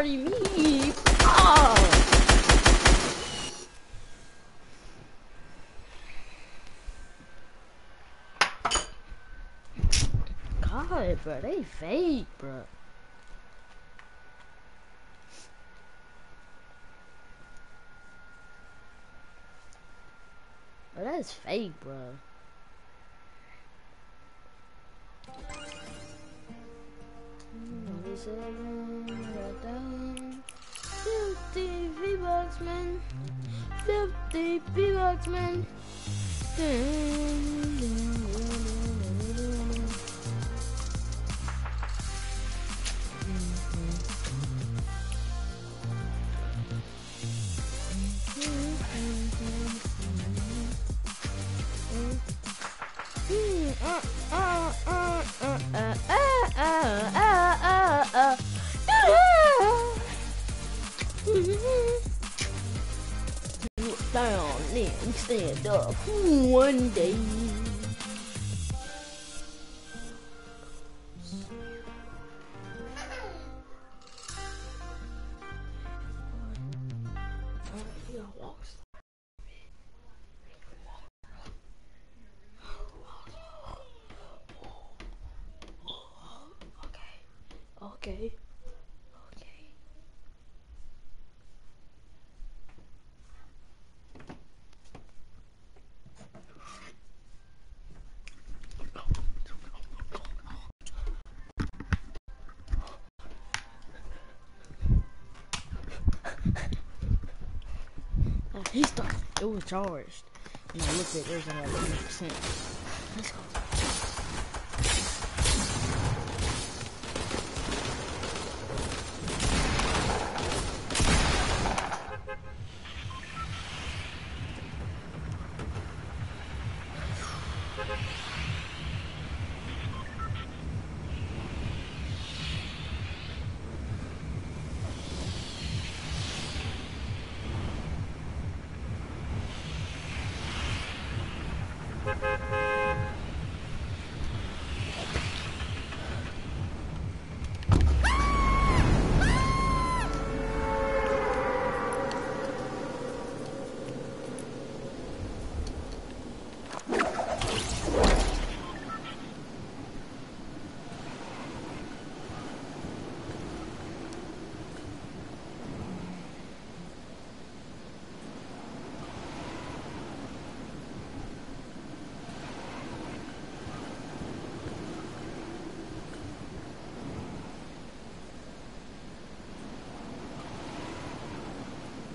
body me. Oh. God, bro, they fake, bro. Bro, that's fake, bro. $50 man. 50 V-Bucks, man. Down and stand up one day. Okay. Oh, he's stuck. It was charged. And I looked at it, there's another 100%. Let's go.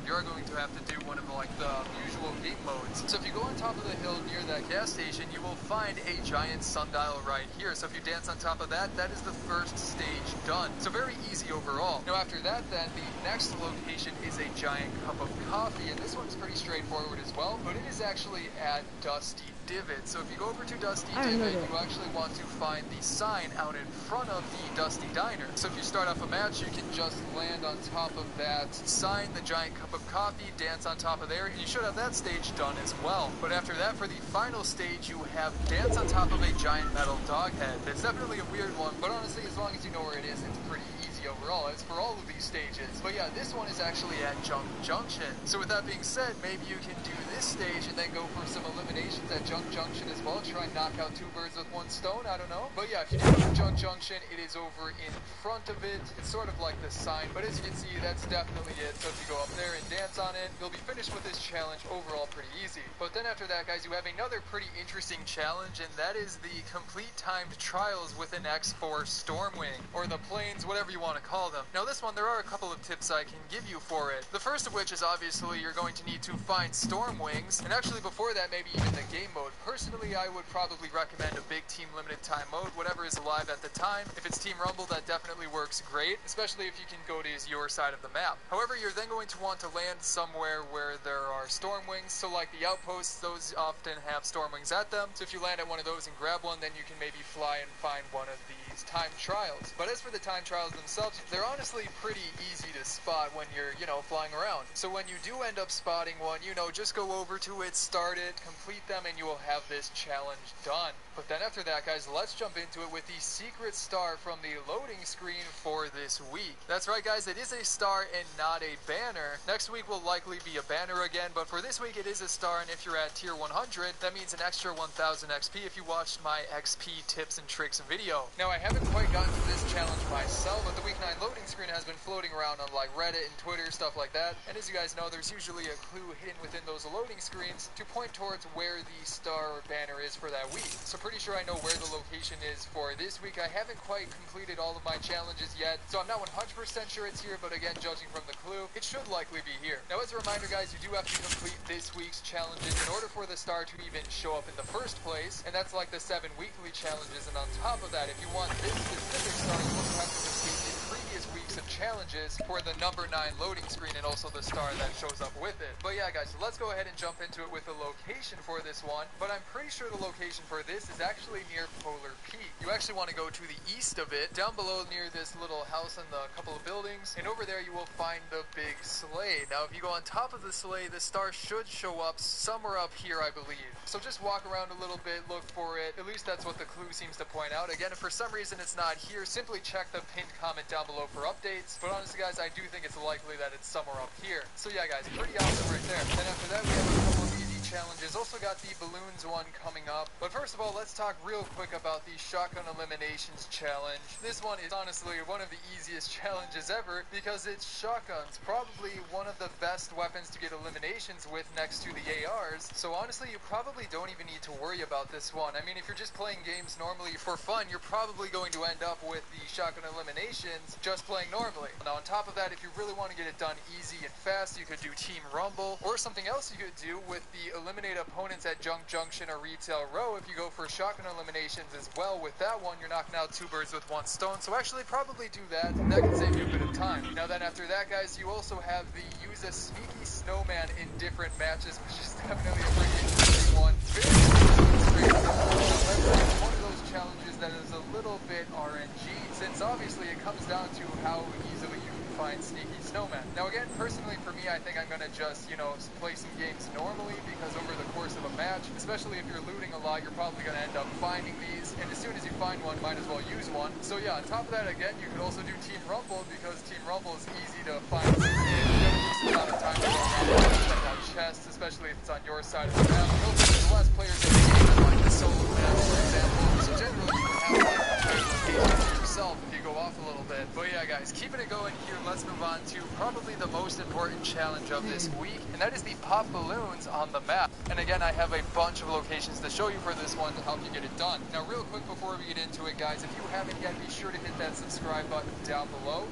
You're going to have to do one of like the usual game modes. So if you go on top of the hill near that gas station, you will find a giant sundial right here. So if you dance on top of that, that is the first stage done. So very easy overall. Now after that then, the next location is a giant cup of coffee, and this one's pretty straightforward as well, but it is actually at Dusty Divot. So if you go over to Dusty Divot, you actually want to find the sign out in front of the Dusty Diner. So if you start off a match, you can just land on top of that sign, the giant cup of coffee, dance on top of there, and you should have that stage done as well. But after that, for the final stage, you have dance on top of a giant metal dog head. It's definitely a weird one, but honestly, as long as you know where it is, it's pretty easy overall, as for all of these stages. But yeah, this one is actually at Junk Junction. So with that being said, maybe you can do this stage and then go for some eliminations at Junk Junction as well. Try and knock out two birds with one stone, I don't know. But yeah, if you do go to Junk Junction, it is over in front of it. It's sort of like the sign, but as you can see, that's definitely it. So if you go up there and dance on it, you'll be finished with this challenge overall pretty easy. But then after that, guys, you have another pretty interesting challenge, and that is the complete timed trials with an X4 Stormwing, or the planes, whatever you want to call them. Now this one, there are a couple of tips I can give you for it. The first of which is obviously you're going to need to find Stormwings, and actually before that, maybe even the game mode. Personally, I would probably recommend a big team limited time mode, whatever is alive at the time. If it's Team Rumble, that definitely works great, especially if you can go to your side of the map. However, you're then going to want to land somewhere where there are Stormwings, so like the outposts, those often have Stormwings at them. So if you land at one of those and grab one, then you can maybe fly and find one of these time trials. But as for the time trials themselves, Wassups, they're honestly pretty easy to spot when you're, flying around. So when you do end up spotting one, just go over to it, start it, complete them, and you will have this challenge done. But then after that, guys, let's jump into it with the secret star from the loading screen for this week. That's right, guys, it is a star and not a banner. Next week will likely be a banner again, but for this week it is a star, and if you're at tier 100, that means an extra 1000 XP if you watched my XP tips and tricks video. Now, I haven't quite gotten to this challenge myself, but the week 9 loading screen has been floating around on like Reddit and Twitter, stuff like that, and as you guys know, there's usually a clue hidden within those loading screens to point towards where the star or banner is for that week. So pretty sure I know where the location is for this week. I haven't quite completed all of my challenges yet, so I'm not 100% sure it's here, but again, judging from the clue, it should likely be here. Now, as a reminder, guys, you do have to complete this week's challenges in order for the star to even show up in the first place, and that's like the 7 weekly challenges. And on top of that, if you want this specific star, you also have to complete the previous weeks of challenges for the number 9 loading screen and also the star that shows up with it. But yeah, guys, so let's go ahead and jump into it with the location for this one. But I'm pretty sure the location for this is actually near Polar Peak. You actually want to go to the east of it, down below near this little house and the couple of buildings, and over there you will find the big sleigh. Now, if you go on top of the sleigh, the star should show up somewhere up here, I believe. So just walk around a little bit, look for it. At least that's what the clue seems to point out. Again, if for some reason it's not here, simply check the pinned comment down below for updates. But honestly, guys, I do think it's likely that it's somewhere up here. So yeah, guys, pretty awesome right there. Then after that, we have a couple of easy challenges. Also got the balloons one coming up. But first of all, let's talk real quick about the shotgun eliminations challenge. This one is honestly one of the easiest challenges ever because it's shotguns, probably one of the best weapons to get eliminations with next to the ARs. So honestly, you probably don't even need to worry about this one. I mean, if you're just playing games normally for fun, you're probably going to end up with the shotgun eliminations just playing normally. Now, on top of that, if you really want to get it done easy and fast, you could do Team Rumble, or something else you could do with the eliminate opponents at Junk Junction or Retail Row. If you go for shotgun eliminations as well, with that one, you're knocking out 2 birds with 1 stone. So actually, probably do that. That can save you a bit of time. Now then, after that, guys, you also have the use a sneaky snowman in different matches, which is definitely a pretty interesting one. Very straightforward. However, it's one of those challenges that is a little bit RNG, since obviously it comes down to how easily you can find sneaky snowmen. Now again, personally for me, I think I'm gonna just, play some games normally, because over the course of a match, especially if you're looting a lot, you're probably gonna end up finding these, and as soon as you find one, might as well use one. So yeah, on top of that, again, you could also do Team Rumble, because Team Rumble is easy to find. You have a decent amount of time to go around and check out chests, especially if it's on your side of the map. You also have the less players in the game, like the solo match, for example. So generally, you can have like a trade location for yourself if you go off a little bit. But yeah, guys, keeping it going here, let's move on to probably the most important challenge of this week, and that is the pop balloons on the map. And again, I have a bunch of locations to show you for this one to help you get it done. Now, real quick before we get into it, guys, if you haven't yet, be sure to hit that subscribe button down below.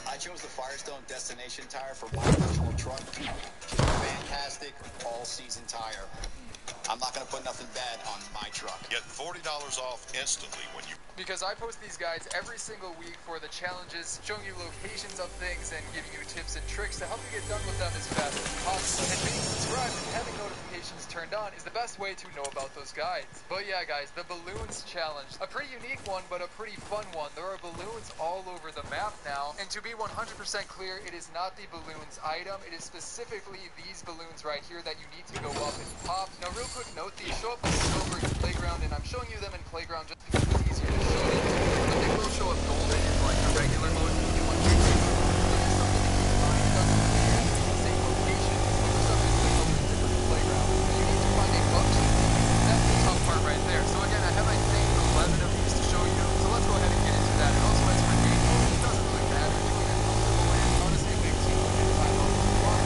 I chose the Firestone Destination tire for my personal truck. Fantastic all-season tire. I'm not going to put nothing bad on my truck. Get $40 off instantly when you... Because I post these guides every single week for the challenges, showing you locations of things and giving you tips and tricks to help you get done with them as fast as possible. And being subscribed and having notifications turned on is the best way to know about those guides. But yeah, guys, the balloons challenge. A pretty unique one, but a pretty fun one. There are balloons all over the map now. And to be 100% clear, it is not the balloons item. It is specifically these balloons right here that you need to go up and pop. Now, real quick note, these show up in silver in Playground, and I'm showing you them in Playground just because it's easier to show you. But they will show up golden in like the regular mode if you want to. Same location, but for some reason they go in different Playground. And you need to find a bug. That's the tough part right there. So again, I have, I think, 11 of these to show you. So let's go ahead and get into that. And also, as for game mode, it doesn't really matter. You can get comfortable in. Honestly, a big team will get time on the clock.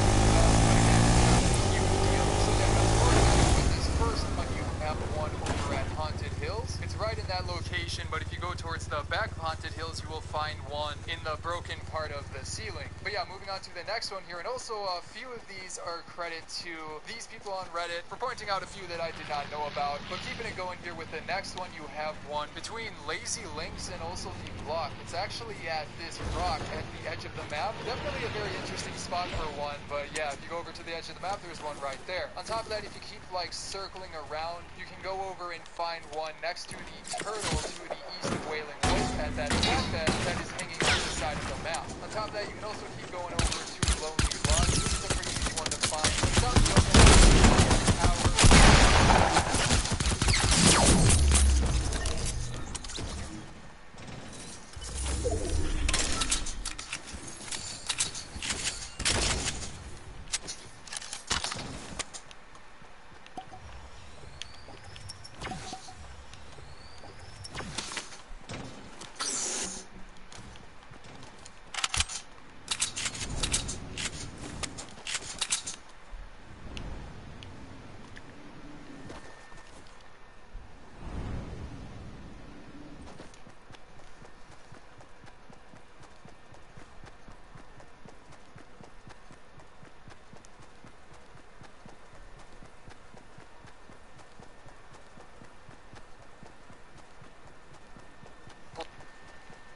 But again, it's not a huge deal. So then, as far as I with this first one, you have one over at Haunted Hills. It's right in that location, but if you go towards the back of Haunted Hills, you will find one in the broken part of the ceiling. But yeah, moving on to the next one here, and also a few of these are credit to these people on Reddit for pointing out a few that I did not know about. But keeping it going here with the next one, you have one between Lazy Links and also the block. It's actually at this rock at the edge of the map. Definitely a very interesting spot for one, but yeah, if you go over to the edge of the map, there's one right there. On top of that, if you keep like circling around, you can go over and find one next to the turtle to the east of Wailing Woods. at that flatbed that is hanging on the side of the map. On top of that, you can also keep going over to Lonely Lodge. This is a pretty easy one to find. Without going over the tower.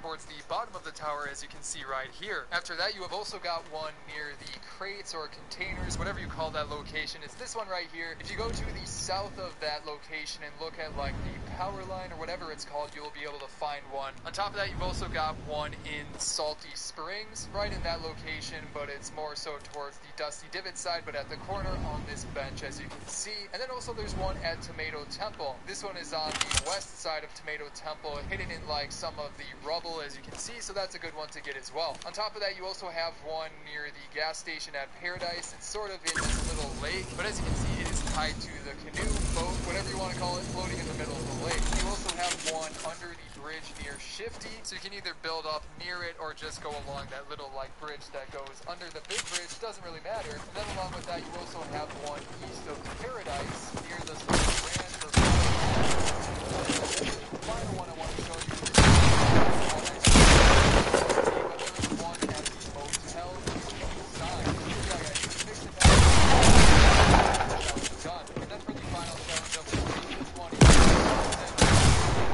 Towards the bottom of the tower, as you can see right here. After that, you have also got one near the crates or containers, whatever you call that location. It's this one right here. If you go to the south of that location and look at like the power line or whatever it's called, you'll be able to find one. On top of that, you've also got one in Salty Springs, right in that location, but it's more so towards the Dusty Divot side, but at the corner on this bench, as you can see. And then also there's one at Tomato Temple. This one is on the west side of Tomato Temple, hidden in like some of the rubble, as you can see, so that's a good one to get as well. On top of that, you also have one near the gas station at Paradise. It's sort of in this little lake, but as you can see, it is tied to the canoe, boat, whatever you want to call it, floating in the middle of the lake. You also have one under the bridge near Shifty, so you can either build up near it or just go along that little like bridge that goes under the big bridge. Doesn't really matter. And then along with that, you also have one east of Paradise near the sort of ranch or the final one I want to show you is one at the motel sign. Yeah, guys, you can mix it done. And then for the final challenge of the week, this one is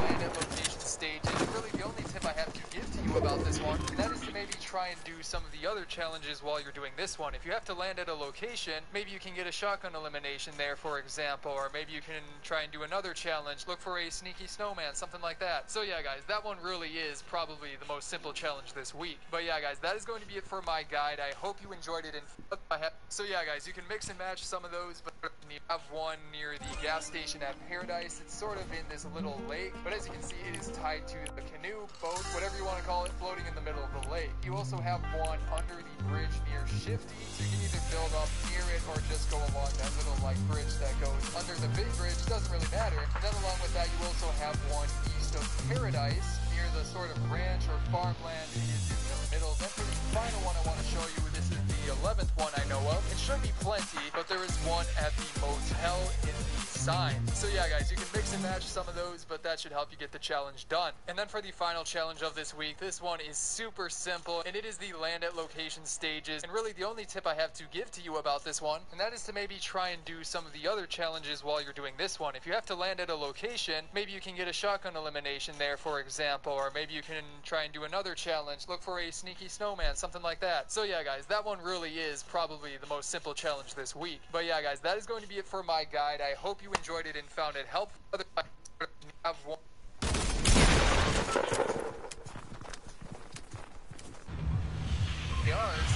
land at location stages. And really the only tip I have to give to you about this one, and that is to maybe try and do some of the other challenges while you're doing this one. If you have to land at a location, maybe you can get a shotgun elimination there, for example, or maybe you can try and do another challenge, look for a sneaky snowman, something like that. So yeah, guys, that one really is probably the most simple challenge this week. But yeah, guys, that is going to be it for my guide. I hope you enjoyed it. So yeah, guys, you can mix and match some of those, but you have one near the gas station at Paradise. It's sort of in this little lake, but as you can see, it is tied to the canoe, boat, whatever you want to call it, floating in the middle of the lake. You also have one under the bridge near Shifty, so you can either build up near it or just go along that little like bridge that goes under the big bridge. Doesn't really matter. And then along with that, you also have one east of Paradise near the sort of ranch or farmland. It is in the middle. Then for the final one I want to show you, this is the 11th one I know of. It should be plenty, but there is one at the motel in the sign. So yeah, guys, you can mix and match some of those, but that should help you get the challenge done. And then for the final challenge of this week, this one is super simple, and it is the land at location stages. And really the only tip I have to give to you about this one, and that is to maybe try and do some of the other challenges while you're doing this one. If you have to land at a location, maybe you can get a shotgun elimination there, for example, or maybe you can try and do another challenge, look for a sneaky snowman, something like that. So yeah, guys, that one really is probably the most simple challenge this week. But yeah, guys, that is going to be it for my guide. I hope you enjoyed it and found it helpful. Otherwise, have one.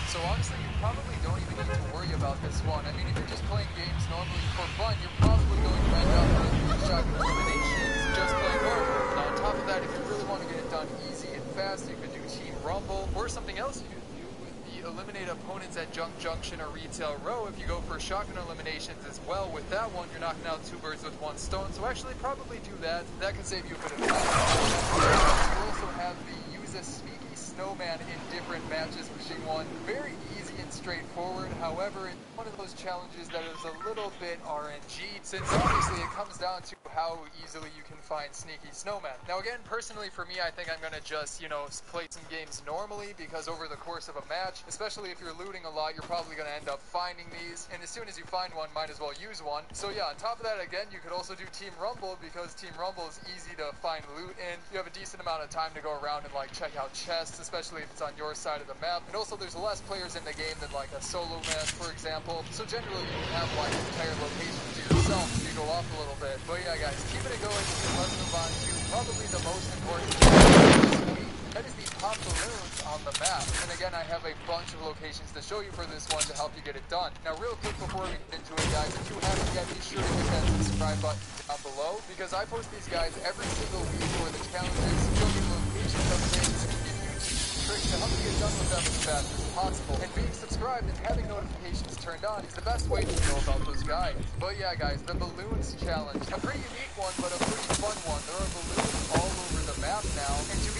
So honestly, you probably don't even need to worry about this one. I mean, if you're just playing games normally for fun, you're probably going to end up with shotgun eliminations just playing normal. Now, on top of that, if you really want to get it done easy and fast, you could do Team Rumble, or something else you could do with the eliminate opponents at Junk Junction or Retail Row. If you go for shotgun eliminations as well, with that one, you're knocking out two birds with one stone. So actually, probably do that. That can save you a bit of time. You also have the use a sneaky snowman in different matches machine one. Very easy and straightforward. However, it's one of those challenges that is a little bit RNG, since obviously it comes down to how easily you can find sneaky snowman. Now again, personally for me, I think I'm gonna just, play some games normally, because over the course of a match, especially if you're looting a lot, you're probably gonna end up finding these, and as soon as you find one, might as well use one. So yeah, on top of that, again, you could also do Team Rumble, because Team Rumble is easy to find loot, and you have a decent amount of time to go around and check out chests, especially if it's on your side of the map. And also there's less players in the game than a solo match, for example, so generally you can have entire locations to yourself. itself to go off a little bit. But yeah, guys, keeping it going, let's move on to probably the most important thing this week. That is the pop balloons on the map. And again, I have a bunch of locations to show you for this one to help you get it done. Now, real quick before we get into it, guys, if you haven't yet, be sure to hit that subscribe button down below, because I post these guys every single week for the challenges, show you location updates, and give you tricks to help you get done with them as fast as possible. And being subscribed and having notifications turned on is the best way to know about those guys. But yeah, guys, the balloons challenge. A pretty unique one, but a pretty fun one. There are balloons all over the map now, and to be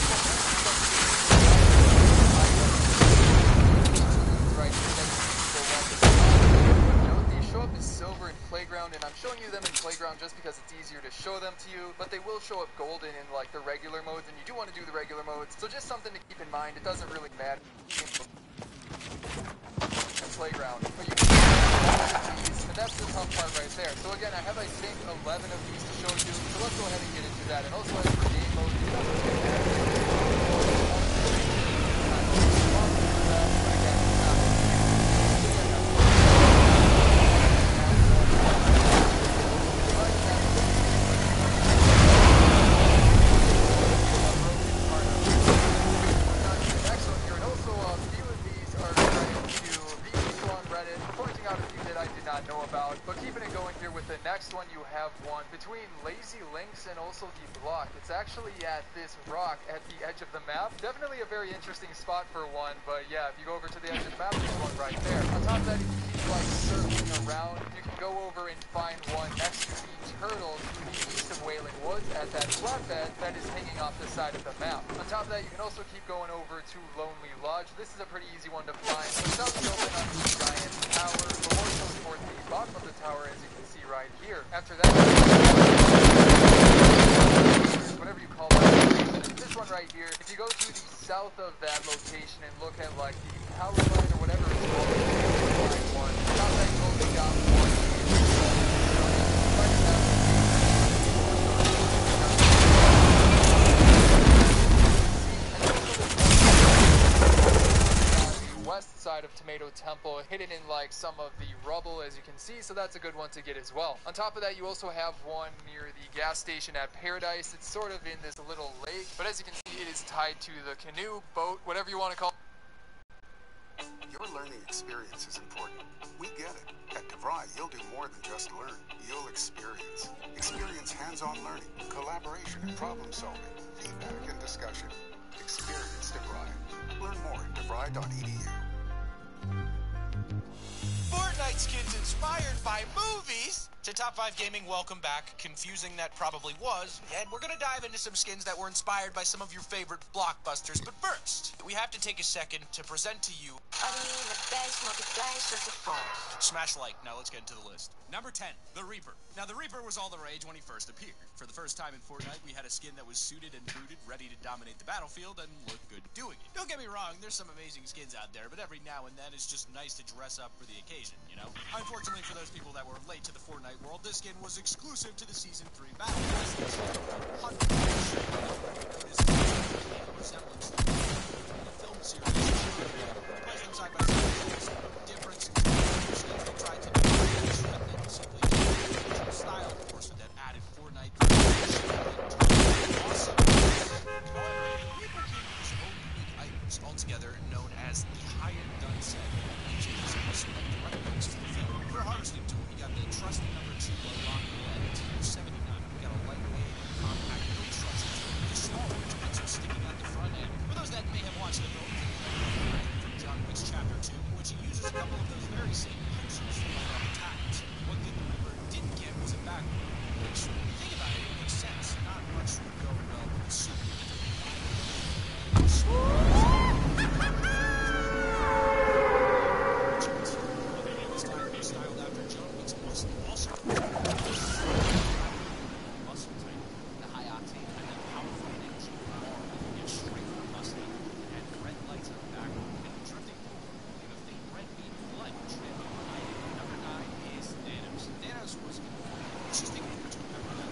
right here that you can go on the they show up as silver in playground, and I'm showing you them in playground just because it's easier to show them to you, but they will show up golden in like the regular modes, and you do want to do the regular modes, so just something to keep in mind. It doesn't really matter playground, but you can these, and that's the tough part right there. So again, I have I think 11 of these to show you, so let's go ahead and get into that. And also as for game mode, you know about. But keeping it going here with the next one, you have one between Lazy Links and also the block. It's actually at this rock at the edge of the map. Definitely a very interesting spot for one, but yeah, if you go over to the edge of the map, there's one right there. On top of that, if you keep like circling around, you can go over and find one next to the turtle to the east of Wailing Woods at that flatbed that is hanging off the side of the map. On top of that, you can also keep going over to Lonely Lodge. This is a pretty easy one to find. It's out in the open on the giant tower, but more so towards the bottom of the tower, as you can see right here. After that, whatever you call that, this one right here, if you go to the south of that location and look at like the power line or whatever it's called, one, not that you only got one. West side of Tomato Temple, hidden in like some of the rubble, as you can see, so that's a good one to get as well. On top of that, you also have one near the gas station at Paradise. It's sort of in this little lake, but as you can see, it is tied to the canoe, boat, whatever you want to call it. Your learning experience is important. We get it. At DeVry, you'll do more than just learn. You'll experience. Experience hands-on learning, collaboration and problem solving, feedback and discussion. Experience DeVry. Learn more at devry.edu. Fortnite skins inspired by movies. To Top 5 Gaming, welcome back. Confusing that probably was. And we're going to dive into some skins that were inspired by some of your favorite blockbusters. But first, we have to take a second to present to you Smash Like. Now let's get into the list. Number 10, the Reaper. Now, the Reaper was all the rage when he first appeared. For the first time in Fortnite, we had a skin that was suited and booted, ready to dominate the battlefield, and look good doing it. Don't get me wrong, there's some amazing skins out there, but every now and then it's just nice to dress up for the occasion, you know? Unfortunately for those people that were late to the Fortnite world, this skin was exclusive to the Season 3 battle pass. Resemblance to the film series. Place them side by side. Difference in skins they tried to do. Simply style enforcement that added Fortnite. Awesome. However, people can use own unique items altogether known as the high-end gun set, which is select direct links to the film. For a harvesting tool, we got the trusty number 2 Lockable MT79. We got a lightweight, compact build structure tool with a small orange pencil sticking out the front end. For those that may have watched the film, from John Wick's Chapter 2, which he uses a couple of those very same pencils for attacks. One thing the Reaper didn't get was a backbone, which, when you think about it, it makes sense. Not much would go well with a suit. This time was styled after John Wick's muscle. Also, muscle type, the high octane and the powerful engine bar get straight from muscle and red lights on the back and drifting forward with a faint red beam of light trim behind it. Number 9 is Thanos. Thanos was just thinking to remember that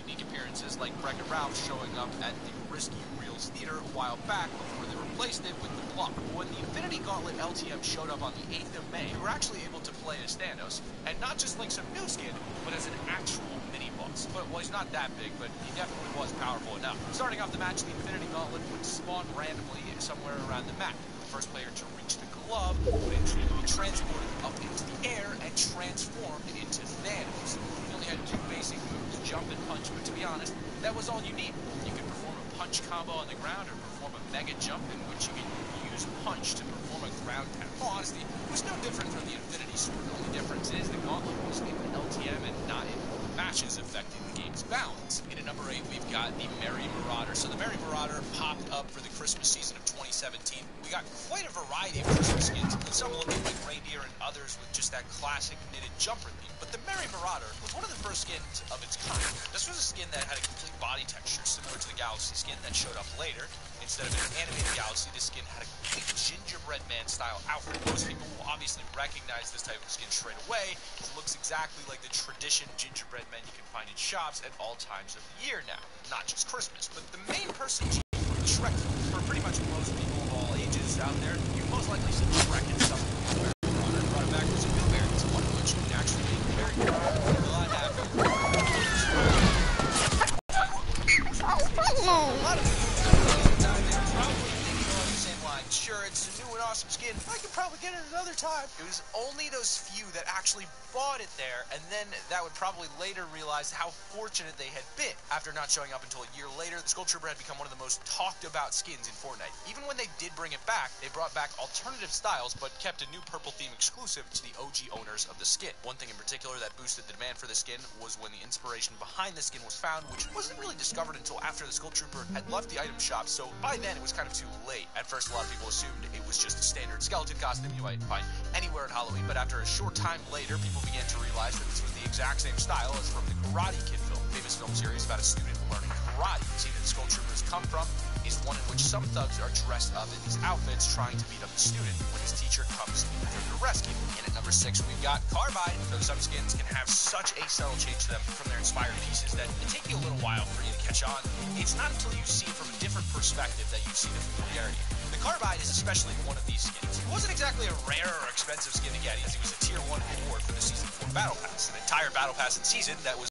unique appearances, like Wreck-It Ralph showing up at the Risky Reels Theater a while back before they replaced it with the Block. When the Infinity Gauntlet LTM showed up on the 8th of May, we were actually able to play as Thanos, and not just like some new skin, but as an actual mini-boss. But, well, he's not that big, but he definitely was powerful enough. Starting off the match, the Infinity Gauntlet would spawn randomly somewhere around the map. The first player to reach the glove would be transported up into the air and transformed into Thanos. You only had 2 basic moves, jump and punch, but to be honest, that was all you need. You could perform a punch combo on the ground or perform a mega jump in which you could use punch to perform a ground pound. Well, honestly, it was no different from the Infinity Sword. The only difference is the Gauntlet was in LTM and not in matches, affecting the game's balance. In at number 8, we've got the Merry Marauder. So the Merry Marauder popped up for the Christmas season of 2017. We got quite a variety of Christmas skins, some looking like reindeer and others with just that classic knitted jumper theme. But the Merry Marauder was one of the first skins of its kind. This was a skin that had a complete body texture similar to the Galaxy skin that showed up later. Instead of an animated Galaxy, this skin had a complete gingerbread man style outfit. Most people will obviously recognize this type of skin straight away. It looks exactly like the tradition gingerbread men you can find in shops at all times of the year now, not just Christmas. But the main person from the Shrek film, for pretty much most people of all ages out there, you most likely see Shrek in some way. Brought it back with some new variants, one of which can actually make very a lot happy. A lot of people they're probably thinking along the same line. Sure, it's a new and awesome skin. I could probably get it another time. It was only those few that actually bought it there, and then that would probably later realize how fortunate they had been. After not showing up until a year later, the Skull Trooper had become one of the most talked about skins in Fortnite. Even when they did bring it back, they brought back alternative styles, but kept a new purple theme exclusive to the OG owners of the skin. One thing in particular that boosted the demand for the skin was when the inspiration behind the skin was found, which wasn't really discovered until after the Skull Trooper had left the item shop, so by then it was kind of too late. At first, a lot of people assumed it was just a standard skeleton costume you might find anywhere at Halloween, but after a short time later, people began to realize that this was the exact same style as from the Karate Kid film, famous film series about a student learning karate. The scene that Skull Troopers come from is one in which some thugs are dressed up in these outfits trying to beat up the student when his teacher comes to the rescue. And at number 6, we've got Carbide. Though some skins can have such a subtle change to them from their inspired pieces that it take you a little while for you to catch on, it's not until you see it from a different perspective that you see the familiarity. The Carbide is especially one of these skins. It wasn't exactly a rare or expensive skin to get, as it was a tier 1 reward for the Season 4 Battle Pass, an entire Battle Pass in season that was